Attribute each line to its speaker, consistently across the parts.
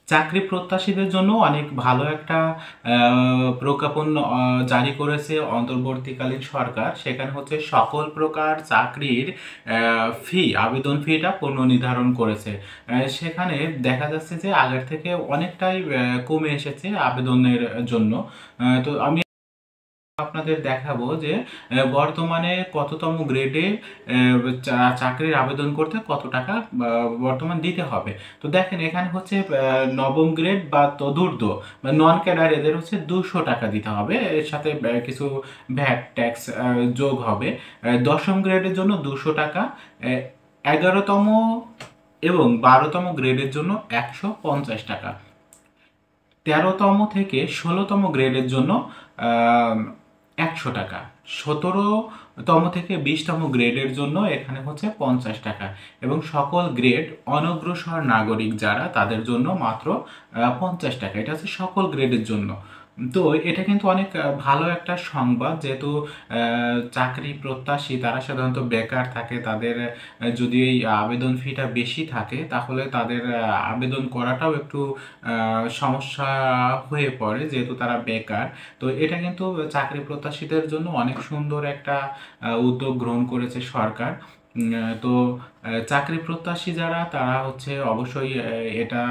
Speaker 1: চাকরি প্রত্যাশীদের জন্য অনেক ভালো একটা প্রজ্ঞাপন জারি করেছে অন্তর্বর্তীকালীন সরকার। সেখানে হচ্ছে সকল প্রকার চাকরির আবেদন ফিটা পুনর্নির্ধারণ করেছে। সেখানে দেখা যাচ্ছে যে আগের থেকে অনেকটাই কমে এসেছে আবেদনের জন্য। তো আমি আপনাদের দেখাবো যে বর্তমানে কততম গ্রেডে চাকরির আবেদন করতে কত টাকা বর্তমান দিতে হবে। তো দেখেন এখানে হচ্ছে নবম গ্রেড বা তদূর্ধ্ব বা নন ক্যাডার এদের হচ্ছে 200 টাকা দিতে হবে, এর সাথে কিছু ভ্যাট ট্যাক্স যোগ হবে। দশম গ্রেডের জন্য 200 টাকা, 11তম এবং 12তম গ্রেডের জন্য 150 টাকা, 13তম থেকে 16তম গ্রেডের জন্য 100 টাকা, 17তম থেকে 20তম গ্রেডের জন্য এখানে হচ্ছে 50 টাকা, এবং সকল গ্রেড অনগ্রসর নাগরিক যারা তাদের জন্য মাত্র 50 টাকা। এটা হচ্ছে সকল গ্রেডের জন্য। তো এটা কিন্তু অনেক ভালো একটা সংবাদ, যেহেতু চাকরি প্রত্যাশী তারা সাধারণত বেকার থাকে, তাদের যদি এই আবেদন ফিটা বেশি থাকে তাহলে তাদের আবেদন করাটাও একটু সমস্যা হয়ে পড়ে, যেহেতু তারা বেকার। তো এটা কিন্তু চাকরি প্রত্যাশীদের জন্য অনেক সুন্দর একটা উদ্যোগ গ্রহণ করেছে সরকার। তো চাকরি প্রত্যাশী যারা তারা হচ্ছে অবশ্যই এটা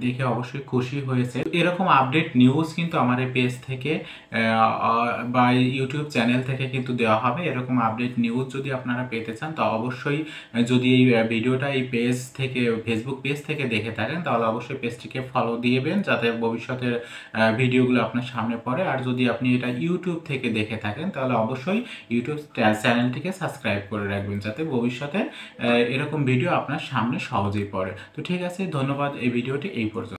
Speaker 1: দেখে অবশ্যই খুশি হয়েছে। এরকম আপডেট নিউজ কিন্তু আমার এই পেজ থেকে বা ইউটিউব চ্যানেল থেকে কিন্তু দেওয়া হবে। এরকম আপডেট নিউজ যদি আপনারা পেতে চান তো অবশ্যই, যদি এই ভিডিওটা এই পেজ থেকে, ফেসবুক পেজ থেকে দেখে থাকেন তাহলে অবশ্যই পেজটিকে ফলো দিবেন, যাতে ভবিষ্যতের ভিডিওগুলো আপনার সামনে পড়ে। আর যদি আপনি এটা ইউটিউব থেকে দেখে থাকেন তাহলে অবশ্যই ইউটিউব চ্যানেলটিকে সাবস্ক্রাইব করে রাখবেন, যাতে ভবিষ্যতে এরকম ভিডিও আপনার সামনে সহজেই পড়ে। তো ঠিক আছে, ধন্যবাদ। এই ভিডিওটি এই পর্যন্ত।